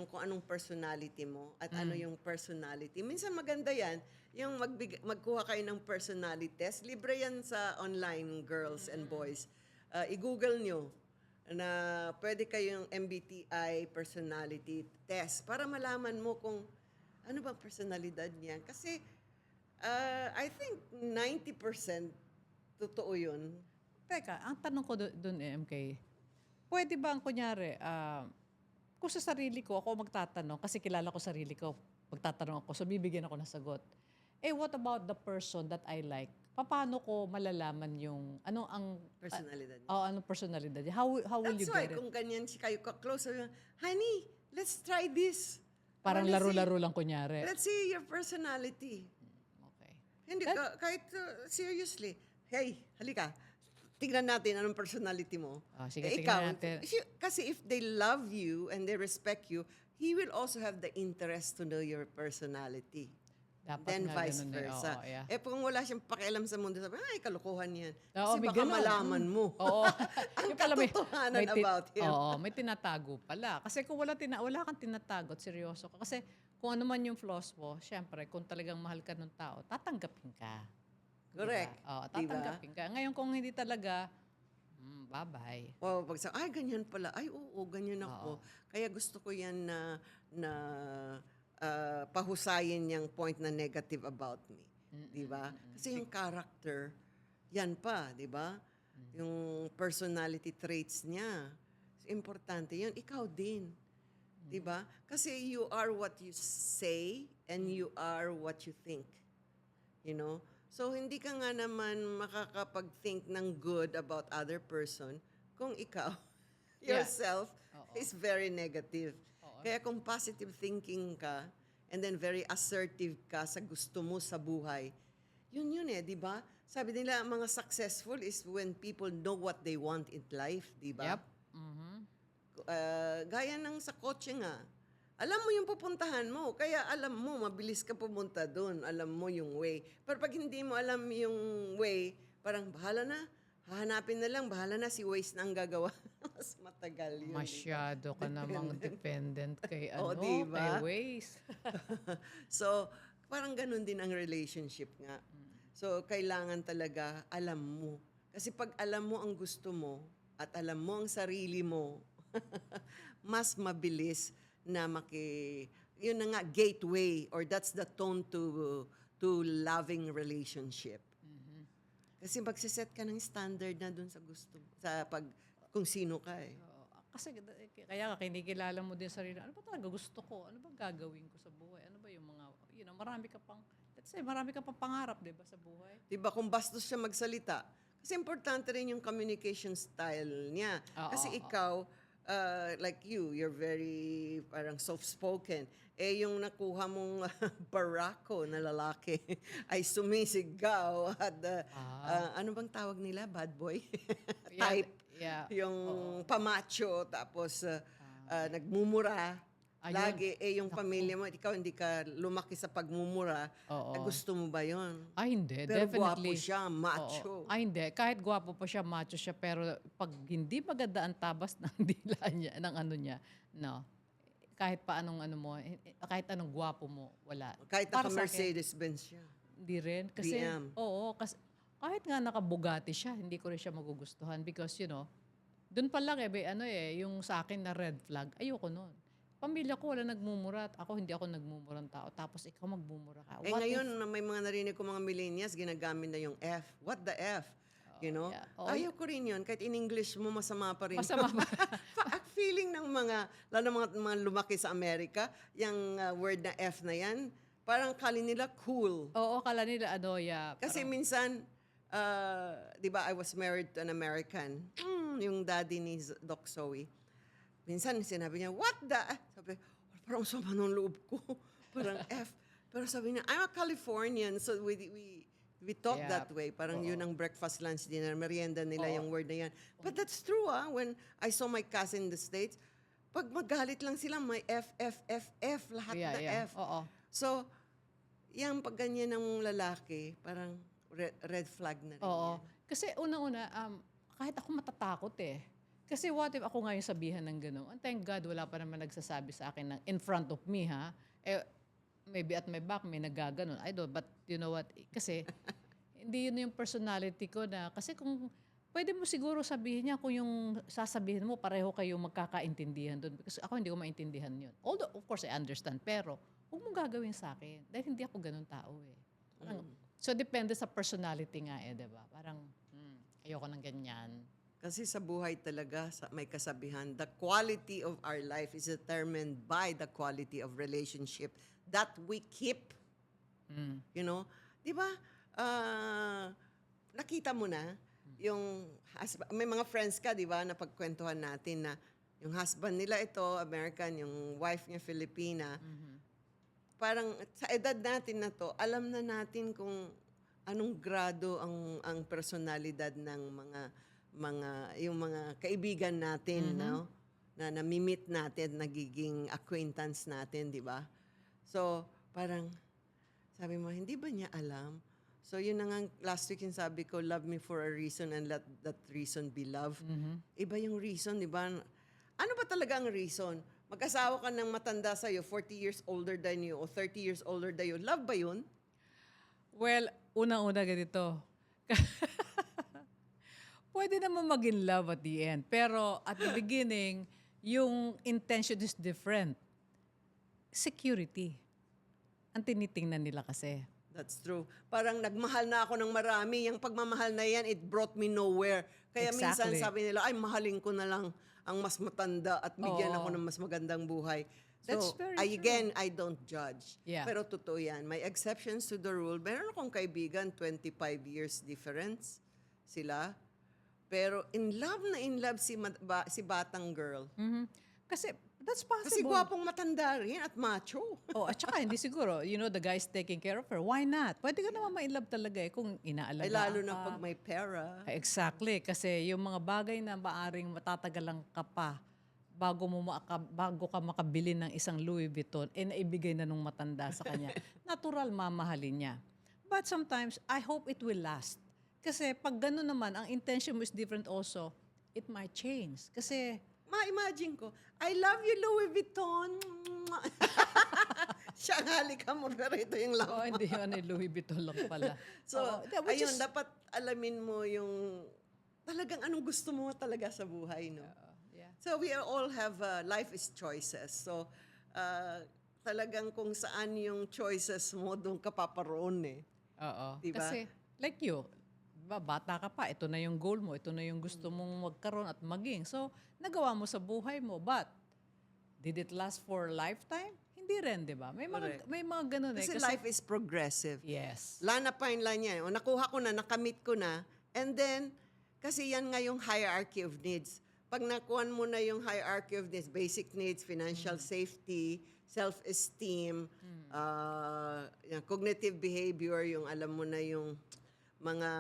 kung anong personality mo at ano yung personality. Minsan maganda yan, yung magkuha kayo ng personality test. Libre yan sa online, girls and boys. I-google nyo na pwede kayong MBTI personality test para malaman mo kung ano bang personalidad niya. Kasi I think 90% totoo yun. Teka, ang tanong ko doon MK, pwede ba ang kunyari, kung sa sarili ko, ako magtatanong, kasi kilala ko sarili ko, magtatanong ako, so bibigyan ako ng sagot. What about the person that I like? Paano ko malalaman yung, ang Personalidad niya. anong personalidad niya? How will you That's why, get it? kung ganyan kayo ka-close, sabi mo, honey, let's try this. Parang Let's laro-laro lang kunyari. Let's see your personality. Okay. Hindi, kahit seriously, hey, halika, tignan natin anong personality mo. Sige, Ikaw, tignan natin. Kasi if they love you and they respect you, he will also have the interest to know your personality. Dapat Then nga vice ganun eh. versa. Oo, yeah. Kung wala siyang pakialam sa mundo, sabi, ay, kalokohan yan. Oo, Kasi may baka ganun. malaman mo. Oo. Ang Yung pala katotohanan about him. Oo, may tinatago pala. Kasi kung wala kang tinatago at seryoso ka. Kasi kung ano man yung flaws mo, syempre, kung talagang mahal ka ng tao, tatanggapin ka. Correct. Diba? Oo, tatanggapin ka. Ngayon kung hindi talaga, bye-bye. Pag ganyan pala. Ay, oo, ganyan ako. Kaya gusto ko yan na pahusayin niyang point na negative about me. Di ba? Kasi yung character, yan pa, di ba? Yung personality traits niya, importante yun. Ikaw din. Di ba? Kasi you are what you say and you are what you think. You know? So, hindi ka nga naman makakapag-think ng good about other person kung ikaw, Yeah. yourself, Oo. is very negative. Oo. Kaya kung positive thinking ka, and then very assertive ka sa gusto mo sa buhay, yun eh, di ba? Sabi nila, ang mga successful is when people know what they want in life, di ba? Yep. Mhm. Gaya ng sa kotse nga, alam mo yung pupuntahan mo, kaya alam mo, mabilis ka pumunta doon, alam mo yung way. Pero pag hindi mo alam yung way, parang bahala na, hahanapin na lang, bahala na, si Waze na ang gagawa. Mas matagal yun. di ba? Masyado ka namang dependent kay Oo, ano, di kay ba? Waze. So, parang ganun din ang relationship nga. So, kailangan talaga alam mo. Kasi pag alam mo ang gusto mo at alam mo ang sarili mo, mas mabilis na yun na nga, gateway or that's the tone to loving relationship. Kasi magsiset ka ng standard na dun sa gusto, kung sino ka eh. Oo. Kasi kaya ka kinikilala mo din sarili. Ano ba talaga gusto ko? Ano bang gagawin ko sa buhay? Ano ba yung mga, marami ka pang, let's say, marami ka pang pangarap, di ba, sa buhay? Diba, kung bastos siya magsalita. Kasi importante rin yung communication style niya. Oo, Kasi oo. ikaw, like you're very parang soft-spoken. Eh, yung nakuha mong barako na lalaki ay sumisigaw at ano bang tawag nila? Bad boy? Yeah, Type. yeah. Yung pamacho, tapos nagmumura. Ayun. Lagi, yung pamilya mo, ikaw hindi ka lumaki sa pagmumura. Oo. Gusto mo ba yon? Ay, hindi. Pero Definitely. gwapo siya, macho. Oo. Ay, hindi. Kahit gwapo pa siya, macho siya, pero pag hindi maganda ang tabas ng dila niya, ng ano niya, no. Kahit pa anong ano mo, kahit anong gwapo mo, wala. Kahit Para sa akin, naka-Mercedes-Benz siya. hindi rin. Kasi, BM. oo, kasi, kahit nga naka-Bugatti siya, hindi ko rin siya magugustuhan because, dun pa lang yung sa akin na red flag, ayoko nun. Pamilya ko wala nagmumura at hindi ako nagmumurang tao. Tapos ikaw magmumura ka. Eh What ngayon, if- may mga narinig ko mga millennials, ginagamit na yung F. What the F? You know? yeah. Oh, Ayaw ko rin yun. Kahit in English mo, masama pa rin. Masama pa. Feeling ng lalo ng mga lumaki sa Amerika, yung word na F na yan, parang kali nila cool. Oo, kala nila yeah. Kasi minsan, di ba, I was married to an American. Yung daddy ni Doc Zoe. Minsan sinabi niya, what the? Sabi, parang sama ng loob ko. Parang F. Pero sabi niya, I'm a Californian. So we talk Yeah. that way. Parang yun ang breakfast, lunch, dinner, merienda nila yung word na yan. But that's true when I saw my cousin in the States, pag magalit lang sila, may F, F, F, F, lahat na Yeah. F. Oo. So, yung pag ganyan ng lalaki, parang red flag na rin Oo. yan. Kasi una-una, kahit ako matatakot eh. Kasi what if ako nga yung sabihan ng gano'n? And thank God, wala pa naman nagsasabi sa akin ng in front of me, ha? Maybe at my back, may nagaganon. I don't, but you know what? Kasi, hindi yun yung personality ko na, kasi kung, pwede mo siguro sabihin niya kung yung sasabihin mo, pareho kayong magkakaintindihan doon. Kasi ako hindi ko maintindihan yun. Although, of course, I understand. Pero, huwag mong gagawin sa akin. Dahil hindi ako ganun tao eh. Parang, so, depende sa personality nga eh, di ba? Parang, ayoko ng ganyan. Kasi sa buhay talaga, may kasabihan, the quality of our life is determined by the quality of relationship that we keep. You know? Di ba? Nakita mo na, yung may mga friends ka, di ba, na pagkwentuhan natin na yung husband nila ito, American, yung wife niya, Filipina. Parang sa edad natin na to, alam na natin kung anong grado ang personalidad ng yung mga kaibigan natin, no? Na nami-meet natin, nagiging acquaintance natin, di ba? So, parang sabi mo, hindi ba niya alam? So, yun na nga, last week yung sabi ko, love me for a reason and let that reason be love. Iba yung reason, di ba? Ano ba talaga ang reason? Mag-asawa ka ng matanda sa'yo, 40 years older than you, o 30 years older than you. Love ba yun? Well, unang-una ganito. Pwede naman maging love at the end. Pero at the beginning, yung intention is different. Security. ang tinitingnan nila kasi. That's true. Parang nagmahal na ako ng marami. Yung pagmamahal na yan, it brought me nowhere. Kaya minsan Exactly. sabi nila, ay, mahalin ko na lang ang mas matanda at bigyan Oo. ako ng mas magandang buhay. That's So, very again, I don't judge. Yeah. Pero totoo yan. May exceptions to the rule. Meron akong kaibigan, 25 years difference sila. Pero in love si batang girl. Mhm. Kasi that's Kasi possible. gwapong matanda rin at macho. Oh, at saka hindi siguro, the guy's taking care of her. Why not? Pwede ka naman ma-inlove talaga kung inaalagaan Ay lalo na ka. pag may pera. Exactly. Kasi yung mga bagay na maaring matatagalan ka pa bago ka makabili ng isang Louis Vuitton, naibigay na nung matanda sa kanya. Natural, mamahalin niya. But sometimes, I hope it will last. Kasi pag gano'n naman, ang intention mo is different also, it might change. Kasi, Ma-imagine ko, I love you, Louis Vuitton. Siya ang halikan mo, pero ito yung love. hindi yun, Louis Vuitton lang pala. So, Oo, which ayun, is- dapat alamin mo yung talagang anong gusto mo talaga sa buhay, no? yeah. So, we all have, life is choices. So, talagang kung saan yung choices mo, doon ka paparoon eh. Oo. Diba? Kasi, like you, bata ka pa, ito na yung goal mo, ito na yung gusto mong magkaroon at maging. So, nagawa mo sa buhay mo, but did it last for a lifetime? Hindi rin, di ba? Correct. May mga ganun eh. Kasi life is progressive. Yes. Lana fine line yan. O, nakuha ko na, nakamit ko na. And then, kasi yan nga yung hierarchy of needs. Pag nakuha mo na yung hierarchy of needs, basic needs, financial safety, self-esteem, yung cognitive behavior, yung alam mo na yung mga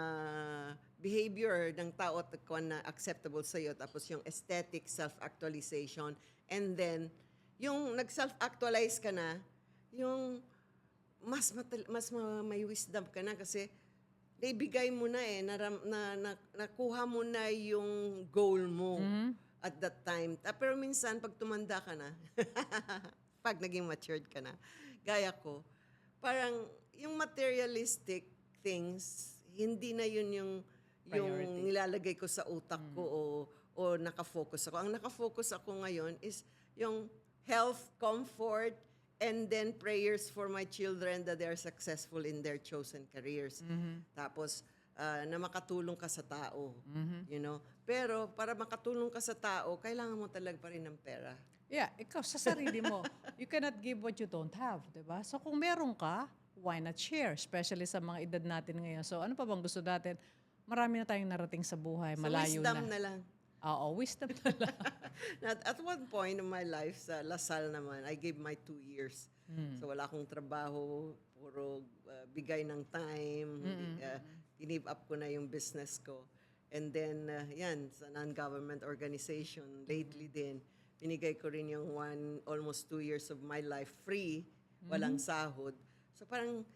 behavior ng tao at kuwan na acceptable sa'yo. Tapos yung aesthetic, self-actualization. And then, yung nag-self-actualize ka na, yung may wisdom ka na kasi naibigay mo na eh, nakuha mo na yung goal mo at that time. Pero minsan, pag tumanda ka na, pag naging matured ka na, gaya ko, parang yung materialistic things, hindi na yun yung Priority. nilalagay ko sa utak ko o nakafocus ako. Ang nakafocus ako ngayon is yung health, comfort, and then prayers for my children that they are successful in their chosen careers. Tapos, na makatulong ka sa tao. You know? Pero para makatulong ka sa tao, kailangan mo talaga pa rin ng pera. Yeah, ikaw sa sarili mo, you cannot give what you don't have, di ba? So kung meron ka, why not share? Especially sa mga edad natin ngayon. So ano pa bang gusto natin? Marami na tayong narating sa buhay, So, malayo wisdom na. na lang. Oo, wisdom na lang. At one point in my life, sa Lasal naman, I gave my 2 years. So wala akong trabaho, puro bigay ng time, give up ko na yung business ko. And then, yan, sa non-government organization, lately din, binigay ko rin yung almost 2 years of my life free, walang sahod. So parang,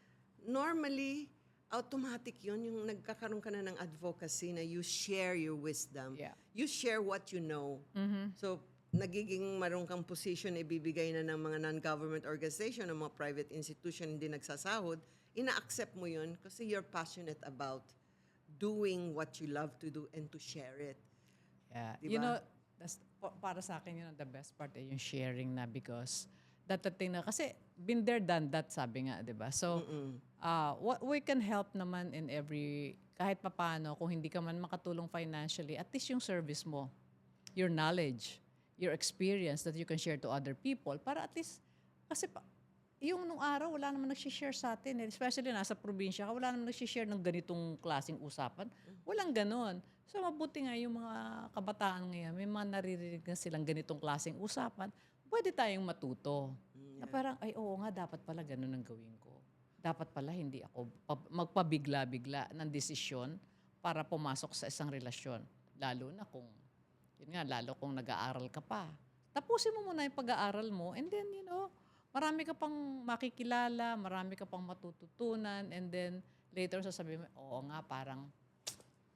normally, automatic yun, yung nagkakaroon ka na ng advocacy na you share your wisdom. Yeah. You share what you know. So, nagiging marong kang position na ibibigay na ng mga non-government organization, ng mga private institution hindi nagsasahod, ina-accept mo yun kasi you're passionate about doing what you love to do and to share it. Yeah. Diba? You know, para sa akin, the best part ay yung sharing na because datating na, kasi been there, done that, sabi nga, di ba? So, what we can help naman in every, kahit papano, kung hindi ka man makatulong financially, at least yung service mo, your knowledge, your experience that you can share to other people, para at least, kasi yung nung araw, wala naman nag-share sa atin. Especially nasa probinsya ka, wala naman nag-share ng ganitong klaseng usapan. Walang ganon. So mabuti nga yung mga kabataan ngayon, may mga naririnig na silang ganitong klaseng usapan, pwede tayong matuto. Na parang, ay oo nga, dapat pala ganon ang gawin ko. Dapat pala hindi ako magpabigla-bigla ng desisyon para pumasok sa isang relasyon. Lalo na kung, yun nga, lalo kung nag-aaral ka pa. Tapusin mo muna yung pag-aaral mo and then, marami ka pang makikilala, marami ka pang matututunan, and then later sasabihin mo, oo nga, parang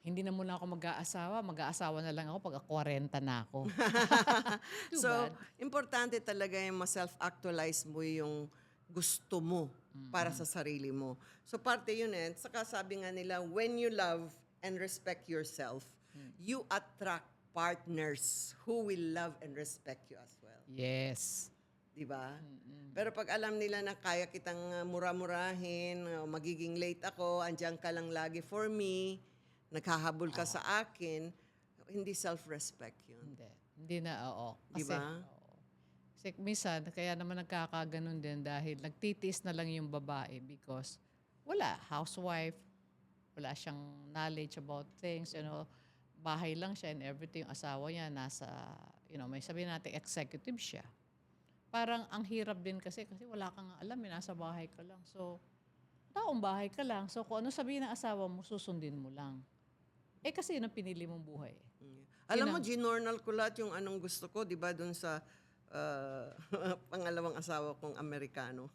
hindi na muna ako mag-aasawa na lang ako pag 40 na ako. Too So, bad. importante talaga yung ma-self-actualize mo yung gusto mo para sa sarili mo. So, parte yun eh. Saka sabi nga nila, when you love and respect yourself, you attract partners who will love and respect you as well. Yes. Di ba? Pero pag alam nila na kaya kitang mura-murahin, magiging late ako, andiyan ka lang lagi for me, naghahabol ka sa akin, hindi self-respect yun. Hindi. Hindi na, oo. Di Kasi, ba? oo. Kasi minsan, kaya naman nagkakaganon din dahil nagtitiis na lang yung babae because wala, housewife, wala siyang knowledge about things, bahay lang siya and everything, yung asawa niya nasa, may sabihin natin executive siya. Parang ang hirap din kasi wala kang alam, nasa bahay ka lang. So, taong bahay ka lang. So, kung ano sabihin ng asawa mo, susundin mo lang. Kasi yun ang pinili mong buhay. Alam mo, ginornal ko lahat yung anong gusto ko, di ba, dun sa pangalawang asawa kong Amerikano.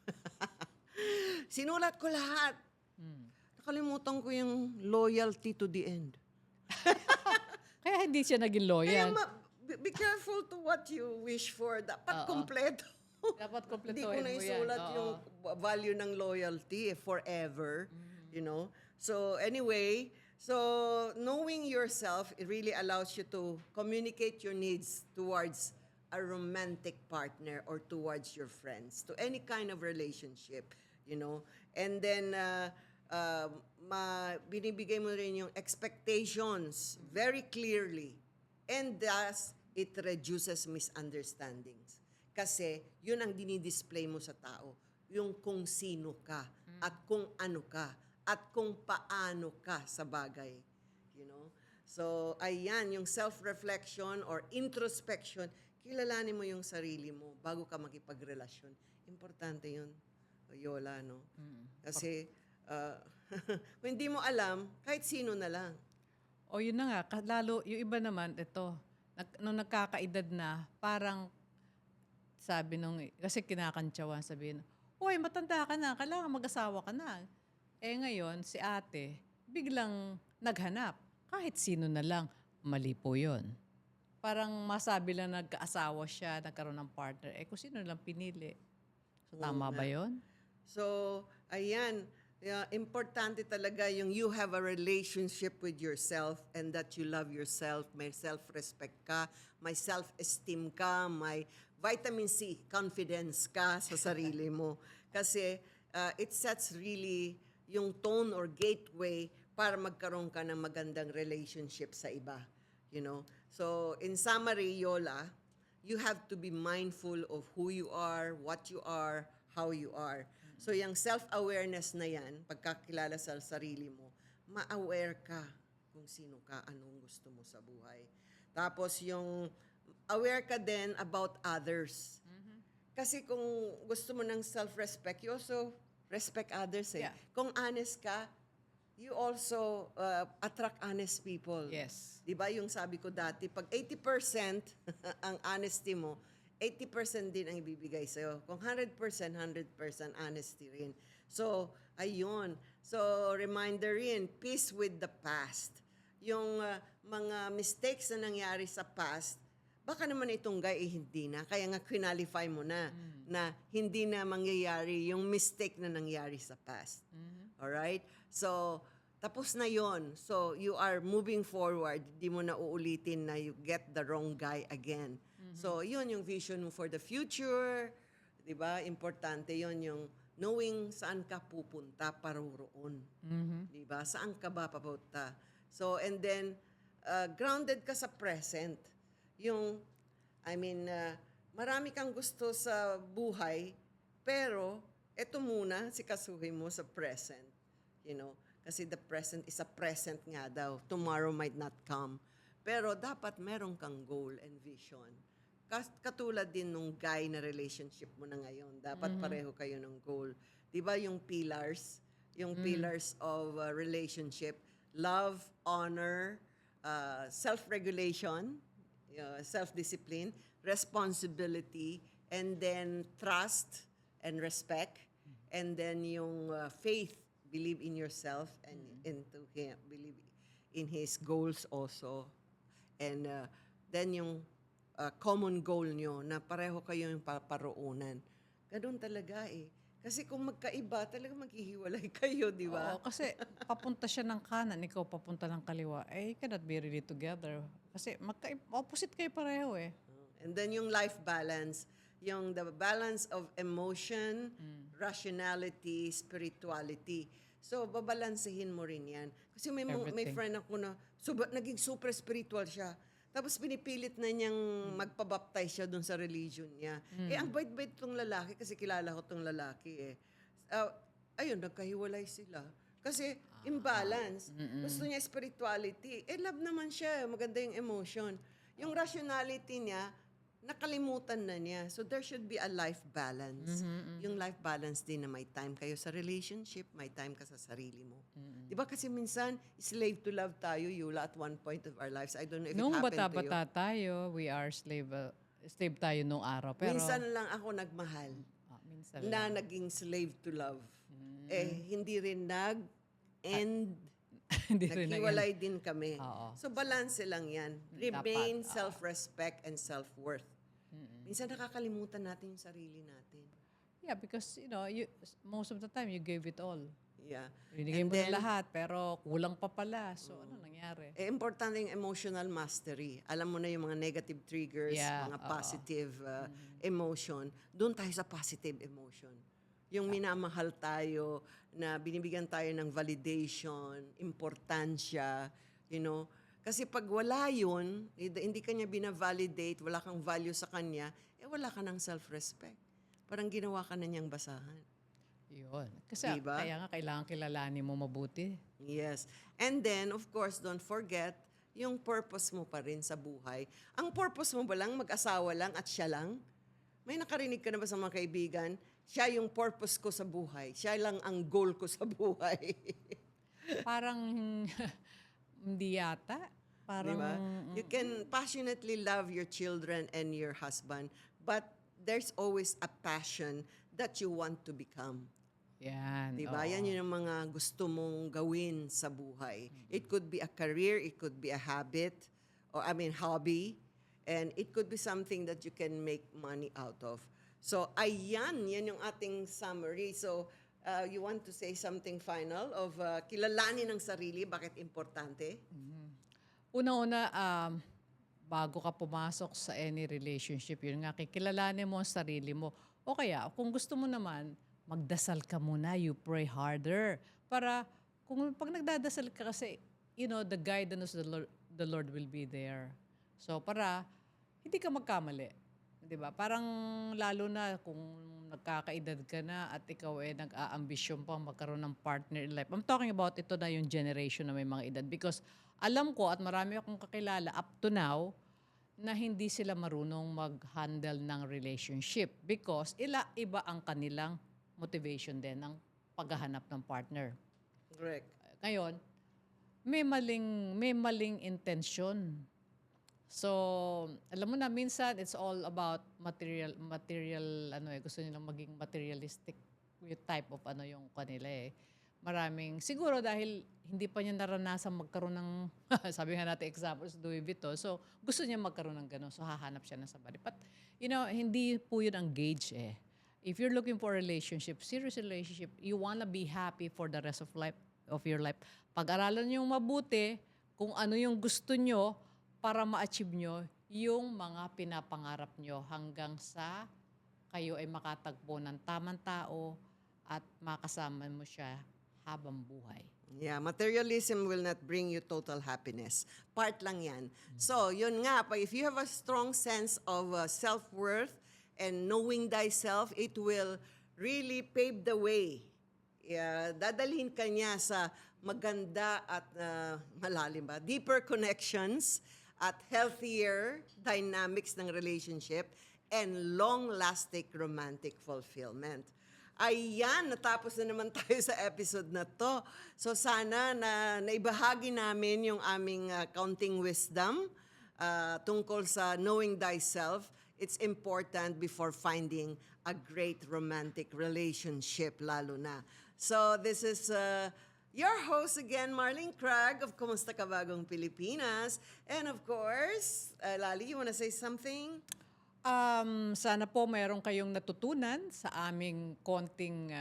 Sinulat ko lahat. Nakalimutan ko yung loyalty to the end. Kaya hindi siya naging Kaya loyal. be careful to what you wish for. Dapat kompleto. Dapat Hindi ko kompletuhin na mo yan. isulat Oo. yung value ng loyalty forever. So anyway, so knowing yourself, it really allows you to communicate your needs towards a romantic partner or towards your friends, to any kind of relationship, And then, binibigay mo rin yung expectations very clearly. And thus, it reduces misunderstandings. Kasi, yun ang dinidisplay mo sa tao. Yung kung sino ka, at kung ano ka, at kung paano ka sa bagay. So, ayan, yung self-reflection or introspection, kilalanin mo yung sarili mo bago ka makipagrelasyon. Importante yun, Yola, no? Kasi, kung hindi mo alam, kahit sino na lang. O yun na nga, lalo yung iba naman, ito, nung nagkakaedad na, parang sabi kasi kinakantsawan, sabihin, "Uy, matanda ka na, kailangan mag-asawa ka na." Ngayon, si ate, biglang naghanap. Kahit sino na lang, mali po yun. Parang masabi lang nagkaasawa siya, nagkaroon ng partner, kung sino lang pinili. So, tama ba yun? So, ayan, importante talaga yung you have a relationship with yourself and that you love yourself, may self-respect ka, may self-esteem ka, may vitamin C, confidence ka sa sarili mo. Kasi it sets really yung tone or gateway para magkaroon ka ng magandang relationship sa iba. So, in summary, Yola, you have to be mindful of who you are, what you are, how you are. So, yung self-awareness na yan, pagkakilala sa sarili mo, ma-aware ka kung sino ka, anong gusto mo sa buhay. Tapos, yung aware ka din about others. Kasi kung gusto mo ng self-respect, you also respect others. Yeah. Kung honest ka, you also attract honest people. Yes. Di ba yung sabi ko dati, pag 80% ang honesty mo, 80% din ang ibibigay sa'yo. Kung 100%, 100% honesty rin. So, ayun. So, reminder rin, peace with the past. Yung mga mistakes na nangyari sa past, baka naman itong guy hindi na. Kaya nga qualify mo na hindi na mangyayari yung mistake na nangyari sa past. Alright? So, tapos na yon. So, you are moving forward. Hindi mo na uulitin na you get the wrong guy again. So, yun yung vision mo for the future. Diba? Importante yon yung knowing saan ka pupunta paroroon. Diba? Saan ka ba papunta? So, and then, grounded ka sa present. Yung, marami kang gusto sa buhay, pero eto muna, sikasuhin mo sa present. Kasi the present is a present nga daw. Tomorrow might not come. Pero dapat meron kang goal and vision. Katulad din nung guy na relationship mo na ngayon. Dapat pareho kayo ng goal. Diba yung pillars? Yung pillars of relationship. Love, honor, self-regulation, self-discipline, responsibility, and then trust and respect, and then yung faith, believe in yourself and into him, believe in his goals also. And then yung common goal nyo na pareho kayo yung paroonan. Ganun talaga eh. Kasi kung magkaiba, talaga maghihiwalay kayo, di ba? Oo, kasi papunta siya ng kanan, ikaw papunta ng kaliwa. You cannot be really together. Kasi opposite kayo pareho eh. And then yung life balance, yung the balance of emotion, rationality, spirituality. So, babalansehin mo rin yan. Kasi may Everything. friend ako na naging super spiritual siya. Tapos pinipilit na niyang magpabaptize siya dun sa religion niya. Ang bait-bait tong lalaki kasi kilala ko tong lalaki eh. Ayun, nagkahiwalay sila. Kasi imbalance. Gusto niya spirituality. Love naman siya. Maganda yung emotion. Yung rationality niya, nakalimutan na niya. So there should be a life balance. Yung life balance din na may time kayo sa relationship, may time ka sa sarili mo. Di ba kasi minsan, slave to love tayo, Yula, at one point of our lives. I don't know if Nung it happened to you. bata-bata tayo, we are slave tayo nung araw. Pero, Minsan lang ako nagmahal minsan na naging slave to love. Hindi rin end. hindi rin Naghiwalay din kami. Oo. So, balance lang yan. Remain self-respect and self-worth. Minsan nakakalimutan natin yung sarili natin. Yeah, because, most of the time, you gave it all. Yeah. Binigay And mo then, na lahat, pero kulang pa pala. So, ano nangyari? importante yung emotional mastery. Alam mo na yung mga negative triggers, Yeah, mga positive emotion. Doon tayo sa positive emotion. Yung minamahal tayo, na binibigyan tayo ng validation, importansya, Kasi pag wala yun, hindi kanya binavalidate, wala kang value sa kanya, wala ka ng self-respect. Parang ginawa ka na niyang basahan. Yun. Kasi Diba? kaya nga kailangan kilalanin mo mabuti. Yes. And then, of course, don't forget yung purpose mo pa rin sa buhay. Ang purpose mo ba lang, mag-asawa lang at siya lang? May nakarinig ka na ba sa mga kaibigan? Siya yung purpose ko sa buhay. Siya lang ang goal ko sa buhay. Parang hindi yata. Parang, Diba? You can passionately love your children and your husband, but there's always a passion that you want to become. yan. Diba? oo. Yan yun ang mga gusto mong gawin sa buhay. It could be a career, it could be a habit, hobby, and it could be something that you can make money out of. So, yan yung ating summary. So, you want to say something final of kilalanin ng sarili, bakit importante? Una-una, bago ka pumasok sa any relationship, yun nga, kikilalanin mo ang sarili mo. O kaya, kung gusto mo naman, magdasal ka muna, you pray harder. Para, pag nagdadasal ka kasi, the guidance of the Lord will be there. So, para, hindi ka magkamali. Diba? Parang lalo na kung nagkakaedad ka na at ikaw nag-aambisyon pa magkaroon ng partner in life. I'm talking about ito na yung generation na may mga edad. Because alam ko at marami akong kakilala up to now na hindi sila marunong mag-handle ng relationship. Because iba ang kanilang motivation din ng paghahanap ng partner. Correct. Ngayon, may maling intention. So, alam mo na, minsan, it's all about material, gusto nilang maging materialistic yung type of yung kanila Maraming, siguro dahil hindi pa niya naranasan magkaroon ng, sabi nga natin examples, Louis Vuitton, so gusto niya magkaroon ng gano'n, so hahanap siya ng somebody. But, hindi po yun ang gauge If you're looking for a relationship, serious relationship, you wanna be happy for the rest of your life. Pag-aralan niyo mabuti kung ano yung gusto niyo, para ma-achieve nyo yung mga pinapangarap nyo hanggang sa kayo ay makatagpo ng tamang tao at makasama mo siya habang buhay. Yeah, materialism will not bring you total happiness. Part lang yan. So, yun nga, if you have a strong sense of self-worth and knowing thyself, it will really pave the way. Dadalhin ka niya sa maganda at malalim ba? Deeper connections at healthier dynamics ng relationship and long-lasting romantic fulfillment. Ayan, natapos na naman tayo sa episode na to. So sana na naibahagi namin yung aming counting wisdom tungkol sa knowing thyself. It's important before finding a great romantic relationship, lalo na. So this is your host again, Marlene Craig of Kumusta Ka Bagong Pilipinas. And of course, Lali, you wanna say something? Sana po mayroon kayong natutunan sa aming konting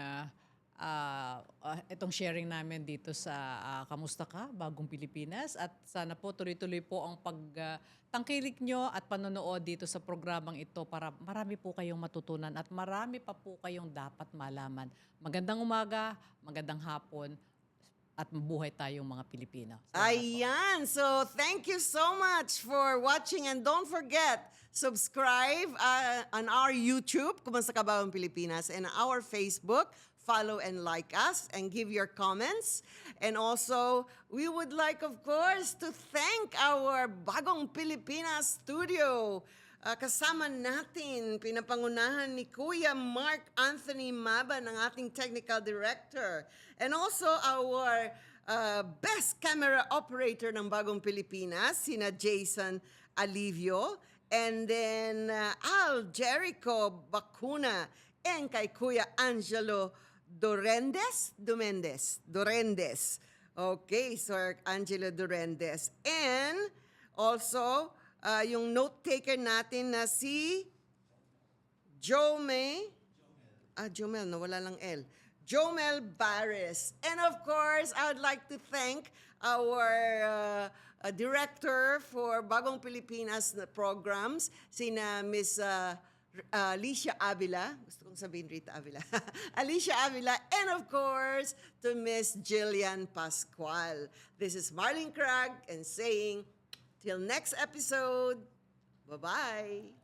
itong sharing namin dito sa Kamusta Ka? Bagong Pilipinas. At sana po tuloy-tuloy po ang pagtangkilik nyo at panonood dito sa programang ito para marami po kayong matutunan at marami pa po kayong dapat malaman. Magandang umaga, magandang hapon, at mabuhay tayong mga Pilipino. Ayan. So, thank you so much for watching. And don't forget, subscribe on our YouTube, Kumusta Ka Bagong Pilipinas, and our Facebook. Follow and like us and give your comments. And also, we would like, of course, to thank our Bagong Pilipinas studio. Kasama natin, pinapangunahan ni Kuya Mark Anthony Maba, ng ating technical director. And also our best camera operator ng Bagong Pilipinas, sina Jason Alivio. And then Al Jericho Bacuna. And kay Kuya Angelo Dorendes. Okay, Sir Angelo Dorendes. And also, yung note taker natin na si Jomel, nawala lang L. Jomel Bares. And of course, I would like to thank our director for Bagong Pilipinas na programs, sina Miss Alicia Avila. Gusto kong sabihin Rita Avila. Alicia Avila. And of course, to Miss Jillian Pascual. This is Marlene Craig and saying, till next episode, bye-bye.